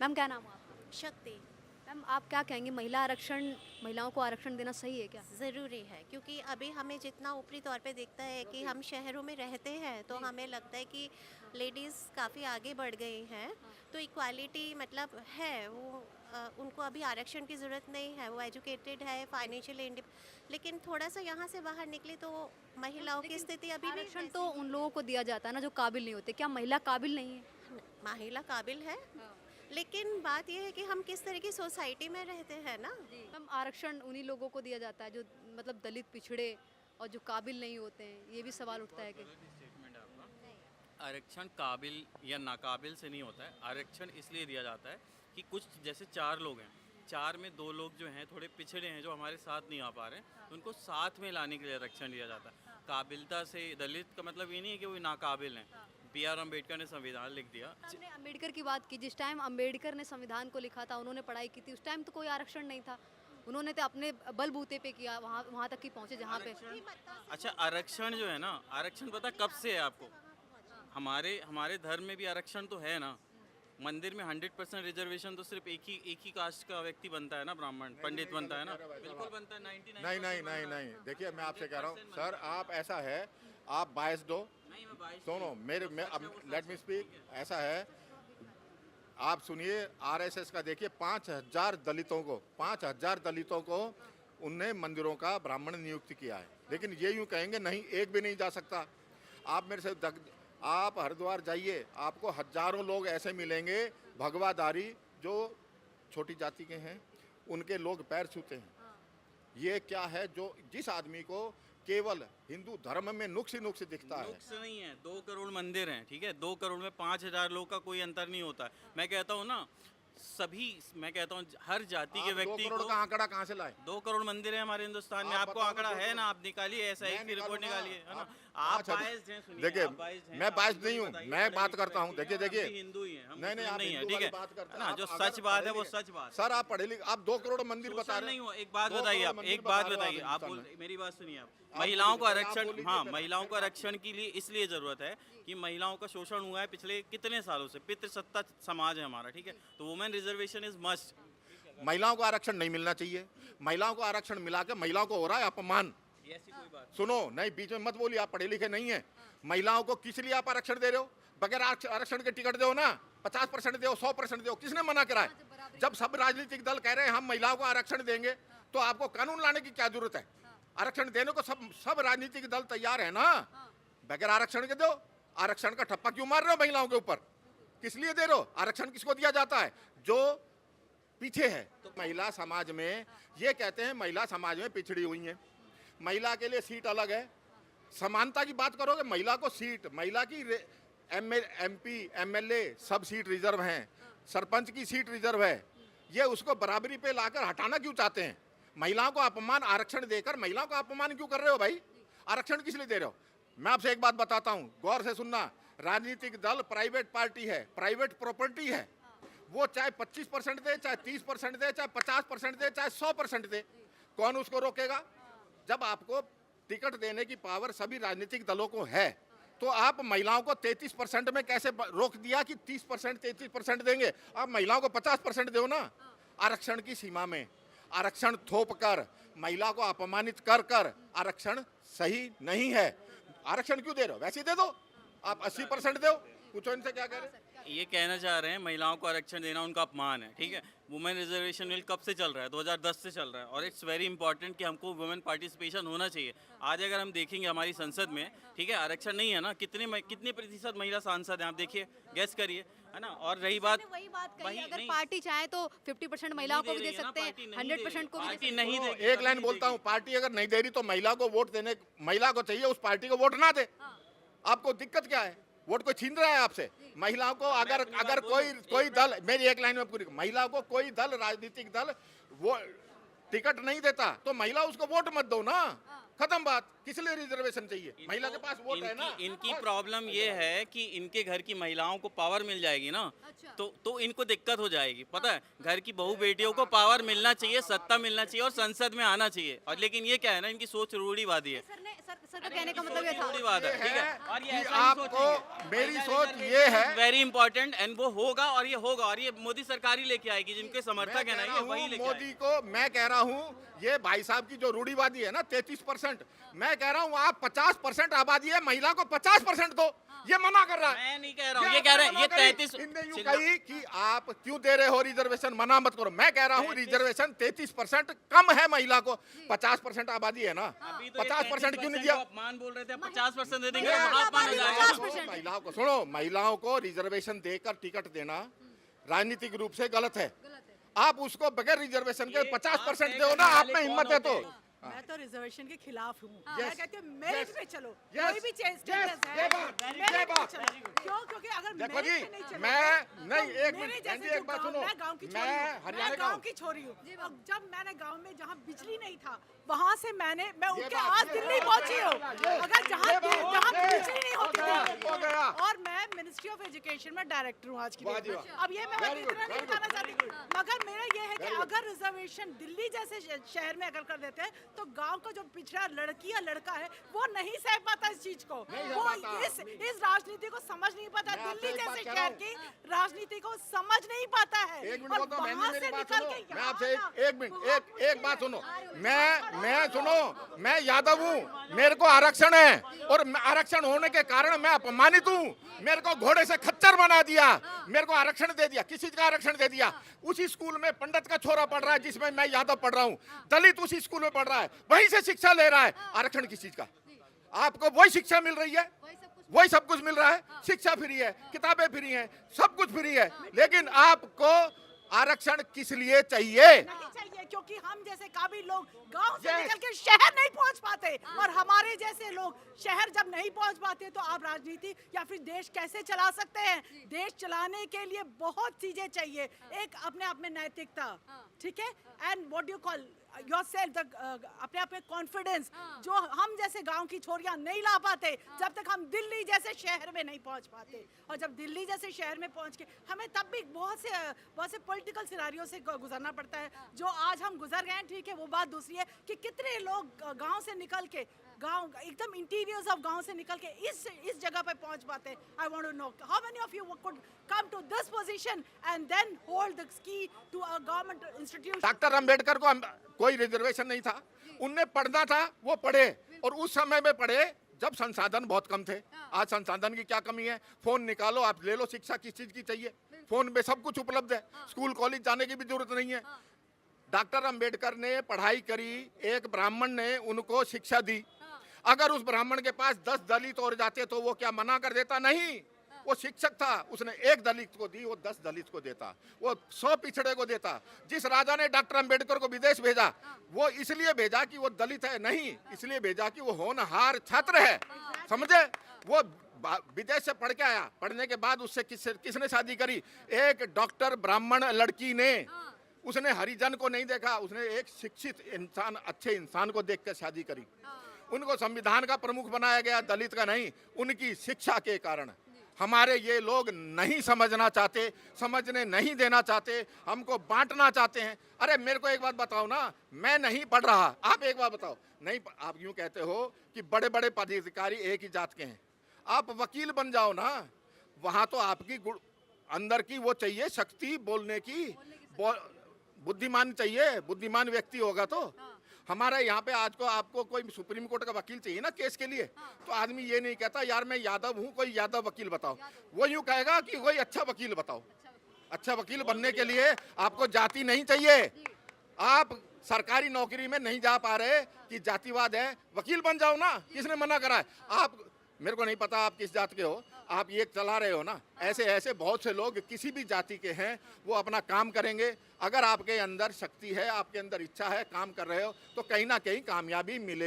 Ma'am क्या नाम है आपका? शक्ति मैम आप क्या कहेंगे, महिला आरक्षण, महिलाओं को आरक्षण देना सही है क्या? ज़रूरी है, क्योंकि अभी हमें जितना ऊपरी तौर पे दिखता है कि हम शहरों में रहते हैं तो हमें लगता है कि लेडीज़ काफ़ी आगे बढ़ गई हैं, तो इक्वालिटी मतलब है वो, उनको अभी आरक्षण की ज़रूरत नहीं है, वो एजुकेटेड है, फाइनेंशियल लेकिन थोड़ा सा यहाँ से बाहर निकले तो महिलाओं की लेकिन स्थिति अभी भी आरक्षण वैसी तो उन लोगों को दिया जाता है ना जो काबिल नहीं होते, क्या महिला काबिल नहीं है? महिला काबिल है, लेकिन बात यह है कि हम किस तरह की सोसाइटी में रहते हैं ना। मैम आरक्षण उन्हीं लोगों को दिया जाता है जो मतलब दलित, पिछड़े और जो काबिल नहीं होते हैं, ये भी सवाल उठता है कि स्टेटमेंट है आपका। आरक्षण काबिल या नाकाबिल से नहीं होता है। आरक्षण इसलिए दिया जाता है कि कुछ जैसे 4 लोग हैं, 4 में 2 लोग जो हैं थोड़े पिछड़े हैं, जो हमारे साथ नहीं आ पा रहे हैं, तो उनको साथ में लाने के लिए आरक्षण दिया जाता है। काबिलता से दलित का मतलब ये नहीं है कि वो नाकाबिल हैं। B.R. अम्बेडकर ने संविधान लिख दिया। हमने अम्बेडकर की बात की, जिस टाइम अम्बेडकर ने संविधान को लिखा था, उन्होंने पढ़ाई की थी, उस टाइम तो कोई आरक्षण नहीं था। उन्होंने तो अपने बलबूते पे किया, वहाँ वहाँ तक ही पहुँचे जहाँ पे। अच्छा, आरक्षण जो है ना, आरक्षण पता कब से है आपको? हमारे हमारे धर्म में भी आरक्षण तो है ना। मंदिर में 100% रिजर्वेशन तो सिर्फ एक ही कास्ट का व्यक्ति बनता है ना, ब्राह्मण पंडित बनता है ना, बिल्कुल बनता है। 99 नहीं नहीं नहीं नहीं, देखिए मैं आपसे कह रहा हूँ सर, आप ऐसा है, आप बायस दो, नहीं, मैं 22 सुनो मेरे लेट मी स्पीक। ऐसा है, आप सुनिए, आरएसएस का देखिए 5,000 दलितों को उनने मंदिरों का ब्राह्मण नियुक्त किया है, लेकिन ये यूं कहेंगे नहीं एक भी नहीं जा सकता। आप मेरे से आप हरिद्वार जाइए, आपको हजारों लोग ऐसे मिलेंगे भगवाधारी जो छोटी जाति के हैं, उनके लोग पैर छूते हैं। ये क्या है, जो जिस आदमी को केवल हिंदू धर्म में नुक्स ही नुक्स दिखता है। नुक्स नहीं है, 2 करोड़ मंदिर हैं, ठीक है, 2 करोड़ में 5,000 लोग का कोई अंतर नहीं होता है। मैं कहता हूँ ना, सभी, मैं कहता हूँ हर जाति के आप 2 व्यक्ति करोड़ को। का आंकड़ा कहाँ से लाए? 2 करोड़ मंदिर है हमारे हिंदुस्तान में। आप आपको बताओ आंकड़ा ना, 2 है ना, करोड़। आप निकालिए, ऐसा मैं एक की रिपोर्ट निकालूंगा, निकालिए, है ना। आप आप बायस्ड हैं, सुनिए, देखिए, आप बायस्ड हैं, मैं आप बायस्ड मुझे नहीं हूँ, बताइए, मैं पढ़े बात लिखे करता हूँ। व्यक्ति देखिए हैं, हम देखिए, भी हिंदू ही हैं, हम नहीं नहीं, मुस्लिम आप नहीं है, हिंदू ठीक वाली है बात करते है हैं। ना। आप जो अगर सच बात है पढ़े वो लिखे- सच बात। सर आप पढ़े लिखे, आप 2 करोड़ मंदिर बता सोशल रहे नहीं हैं। हो, एक बात 2 बताइए, करोड़ आप मंदिर एक बात बता रहे हो बताइए, आप हिंदुस्तान में। मेरी बात सुनिए। आप आप महिलाओं को बोलिए, आप आरक्षण, बोलिए, हाँ, फिर महिलाओं को बात आरक्षण के लिए इसलिए ज़रूरत है कि महिलाओं का शोषण हुआ है पिछले कितने सालों से। पितृसत्ता समाज है हमारा, ठीक है, तो वुमेन रिजर्वेशन इज मस्ट। महिलाओं को आरक्षण नहीं मिलना चाहिए। महिलाओं को आरक्षण मिला के महिलाओं को हो रहा है अपमान। ऐसी कोई बात सुनो, नहीं बीच में मत बोलिए, आप पढ़े लिखे नहीं है। महिलाओं को किस लिए आप आरक्षण दे रहे हो? बगैर आरक्षण के टिकट दो ना, 50% दो, 100% दो, किसने मना करा है? जब सब राजनीतिक दल कह रहे हैं हम महिलाओं को आरक्षण देंगे, तो आपको कानून लाने की क्या जरूरत है? आरक्षण देने को सब राजनीतिक दल तैयार है ना। बगैर आरक्षण के दो। आरक्षण का ठप्पा क्यों मार रहे हो महिलाओं के ऊपर? किस लिए दे रहे हो? आरक्षण किसको दिया जाता है? जो पीछे है। तो महिला समाज में ये कहते हैं महिला समाज में पिछड़ी हुई है, महिला के लिए सीट अलग है। समानता की बात करोगे, महिला को सीट, महिला की MP MLA सब सीट रिजर्व हैं, सरपंच की सीट रिजर्व है। ये उसको बराबरी पे लाकर हटाना क्यों चाहते हैं? महिलाओं को अपमान, आरक्षण देकर महिलाओं को अपमान क्यों कर रहे हो भाई? आरक्षण किस लिए दे रहे हो? मैं आपसे एक बात बताता हूँ, गौर से सुनना। राजनीतिक दल प्राइवेट पार्टी है, प्राइवेट प्रॉपर्टी है। वो चाहे 25% दे, चाहे 30% दे, चाहे 50% दे, चाहे 100% दे, कौन उसको रोकेगा? जब आपको टिकट देने की पावर सभी राजनीतिक दलों को है, तो आप महिलाओं को 33% में कैसे रोक दिया कि 30% 33% देंगे? आप महिलाओं को 50% दो ना। आरक्षण की सीमा में आरक्षण थोप कर महिला को अपमानित कर कर आरक्षण सही नहीं है। आरक्षण क्यों दे रहे हो? वैसे ही दे दो, आप 80% दो। पूछो इनसे क्या कह रहे हैं। ये कहना चाह रहे हैं महिलाओं को आरक्षण देना उनका अपमान है, ठीक है। वुमेन रिजर्वेशन बिल कब से चल रहा है? 2010 से चल रहा है, और इट्स वेरी इंपॉर्टेंट कि हमको वुमेन पार्टिसिपेशन होना चाहिए। आज अगर हम देखेंगे हमारी संसद में, ठीक है, आरक्षण नहीं है ना, कितने प्रतिशत महिला सांसद हैं आप देखिए, गैस करिए, है ना। और रही बात, वही बात कही, वही अगर नहीं, पार्टी चाहे तो 50% महिलाओं को भी दे दे रही है ना, सकते हैं, पार्टी नहीं दे 100% को भी दे पार्टी सकते हैं। नहीं सुनो, देगी, एक कभी लाइन नहीं बोलता हूँ, देगी। पार्टी अगर नहीं दे रही तो महिला को वोट देने, महिला को चाहिए उस पार्टी को वोट ना दे। आपको दिक्कत क्या है? वोट कोई छीन रहा है आपसे? महिलाओं को अगर अपनी अगर बात कोई बोलूं, कोई दल, मेरी एक लाइन में पूरी, महिला को कोई दल, राजनीतिक दल वो टिकट नहीं देता तो महिला उसको वोट मत दो ना। खत्म बात। किस लिए रिजर्वेशन चाहिए? महिला के पास वोट है ना। इनकी प्रॉब्लम ये है कि इनके घर की महिलाओं को पावर मिल जाएगी ना, अच्छा। तो इनको दिक्कत हो जाएगी। पता है, घर की बहू बेटियों को पावर मिलना चाहिए, सत्ता मिलना चाहिए और संसद में आना चाहिए। और लेकिन ये क्या है ना, इनकी सोच रूढ़िवादी है। सर का कहने का मतलब ये था। बड़ी बात है, ठीक है। और ये कि ऐसा ही आपको सोचेंगे। मेरी महिला सोच रिजर्वेशन ये है, is very important एंड वो होगा और ये होगा और ये मोदी सरकार ही लेके आएगी, जिनके मैं समर्थक कह है ना रहा ये हूँ वही लेके मोदी आएगी। को, मैं कह रहा हूँ ये भाई साहब की जो रूढ़ीवादी है ना 33%, मैं कह रहा हूँ आप 50% आबादी है, महिला को 50% दो, ये मना कर रहा है। मैं नहीं कह रहा हूँ, ये कह रहे हैं ये 33 इनने यूं कही कि आप क्यों दे रहे हो रिजर्वेशन, मना मत करो। मैं कह रहा हूँ रिजर्वेशन 33% कम है, महिला को 50% आबादी है ना, अभी तो ये 50% क्यों 33% नहीं दिया? को अपमान बोल रहे थे, 50% दे देंगे महिला तो महाप माना आबादी जाएगा। 50%। महिलाओं को सुनो, महिलाओं को रिजर्वेशन देकर टिकट देना राजनीतिक रूप से गलत है। आप उसको बगैर रिजर्वेशन के ये 50% आप दो ना, तय आप में करने हिम्मत वाले है तो। कौन होते मैं तो रिजर्वेशन के खिलाफ हूँ। Yes, मैं कहती हूँ मेरिट yes, पे चलो, yes, कोई भी चेंज yes, ये बात, ये बात। क्यों? क्योंकि अगर देखो मेरिट जी, पे नहीं चलोगे, मैं नहीं, तो एक मेरे मिनट, जैसे बहन जी, जो एक बात गाँव- सुनो, मैं गाँव की मैं छोरी हूँ, हरियाणा मैं का गाँव हूँ। की छोरी हूँ। अब जब मैंने गाँव में जहाँ बिजली नहीं था, वहाँ से मैं उठ के बात, आज ये दिल्ली बात, पहुँची हूँ। ये अगर जहाँ ये बात, जहाँ ये बिजली नहीं होती हो गया। थी, और मैं मिनिस्ट्री ऑफ एजुकेशन में डायरेक्टर हूँ आज की वाह डेट जी में। वाह। अब ये मैं Very good, इतना नहीं very बताना good, चाहती, मगर मेरा ये है कि Very good. अगर रिजर्वेशन दिल्ली जैसे शहर में अगर कर देते हैं तो गांव का जो पिछड़ा लड़की या लड़का है वो नहीं सह पाता इस चीज को, नहीं सह वो पाता। इस राजनीति को समझ नहीं पाता, मैं आपसे दिल्ली एक बात जैसे कह रहा शहर की राजनीति को समझ नहीं पाता है। एक मिनट और को तो बहन जी वहाँ मेरी से बात निकल सुनो, के मैं यहाँ आपसे आना एक मिनट, बहुत एक मुश्किल बात है। सुनो, मैं सुनो, मैं यादव हूँ, मेरे को आरक्षण है और आरक्षण होने के कारण मैं अपमानित हूँ। मेरे को घोड़े से खच्चर बना दिया, मेरे को आरक्षण दे दिया, किसी का आरक्षण दे दिया। उसी स्कूल में पंडित का छोरा पढ़ रहा है जिसमें मैं यादव पढ़ रहा हूँ, दलित उसी स्कूल में पढ़ रहा है, वहीं से शिक्षा ले रहा है। आरक्षण किस चीज का? आपको वही शिक्षा मिल रही है, वही सब कुछ मिल रहा है, शिक्षा फ्री है, किताबें फ्री हैं, सब कुछ फ्री है, लेकिन आपको आरक्षण किस लिए चाहिए? नहीं चाहिए, क्योंकि हम जैसे काबिल लोग गांव से Yes. निकल के शहर नहीं पहुंच पाते, और हमारे जैसे लोग शहर जब नहीं पहुंच पाते तो आप राजनीति या फिर देश कैसे चला सकते हैं? देश चलाने के लिए बहुत चीजें चाहिए, एक अपने आप में नैतिकता, ठीक है, and what you call yourself, अपने आप में कॉन्फिडेंस, जो हम जैसे गांव की छोरियां नहीं ला पाते जब तक हम दिल्ली जैसे शहर में नहीं पहुंच पाते। और जब दिल्ली जैसे शहर में पहुंच के हमें तब भी बहुत से पॉलिटिकल सिनारियों से गुजरना पड़ता है, जो आज हम गुजर गए हैं, ठीक है, वो बात दूसरी है कि कितने लोग गांव से निकल के, गांव एकदम इंटीरियर्स ऑफ गांव से निकल के इस जगह पे पहुंच पाते हैं। I want to know how many of you could come to this position and then hold the key to a government institution. Doctor Ambedkar को कोई रिजर्वेशन नहीं था, उनने पढ़ना था, वो पढ़े, और उस समय में पढ़े जब संसाधन बहुत कम थे। आज संसाधन की क्या कमी है? फोन निकालो, आप ले लो, शिक्षा किस चीज की चाहिए, फोन पे सब कुछ उपलब्ध है, स्कूल कॉलेज जाने की भी जरूरत नहीं है। डॉक्टर अंबेडकर ने पढ़ाई करी, एक ब्राह्मण ने उनको शिक्षा दी। अगर उस ब्राह्मण के पास 10 दलित और जाते तो वो क्या मना कर देता? नहीं, वो शिक्षक था, उसने एक दलित को दी, वो 10 दलित को देता, वो 100 पिछड़े को देता। जिस राजा ने डॉक्टर अंबेडकर को विदेश भेजा, वो इसलिए भेजा कि वो दलित है नहीं, इसलिए भेजा कि वो होनहार छात्र है, समझे? वो विदेश से पढ़ के आया, पढ़ने के बाद उससे किसने शादी करी? एक डॉक्टर ब्राह्मण लड़की ने। उसने हरिजन को नहीं देखा, उसने एक शिक्षित इंसान, अच्छे इंसान को देख कर शादी करी। उनको संविधान का प्रमुख बनाया गया, दलित का नहीं, उनकी शिक्षा के कारण। हमारे ये लोग नहीं समझना चाहते, समझने नहीं देना चाहते, हमको बांटना चाहते हैं। अरे मेरे को एक बात बताओ ना, मैं नहीं पढ़ रहा, आप एक बात बताओ, नहीं, आप यूं कहते हो कि बड़े बड़े पदाधिकारी एक ही जात के हैं, आप वकील बन जाओ ना, वहां तो आपकी अंदर की वो चाहिए शक्ति, बोलने की बुद्धिमान चाहिए, बुद्धिमान व्यक्ति होगा तो। हमारे यहाँ पे आज को आपको कोई सुप्रीम कोर्ट का वकील चाहिए ना केस के लिए, तो आदमी ये नहीं कहता यार मैं यादव हूँ, कोई यादव वकील बताओ, वो यूँ कहेगा कि कोई अच्छा वकील बताओ। अच्छा वकील बनने के लिए आपको जाति नहीं चाहिए, आप सरकारी नौकरी में नहीं जा पा रहे कि जातिवाद है, वकील बन जाओ ना, किसने मना करा है? आप, मेरे को नहीं पता आप किस जात के हो, आप ये चला रहे हो ना, ऐसे ऐसे बहुत से लोग किसी भी जाति के हैं, वो अपना काम करेंगे। अगर आपके अंदर शक्ति है, आपके अंदर इच्छा है, काम कर रहे हो, तो कहीं ना कहीं कामयाबी मिले।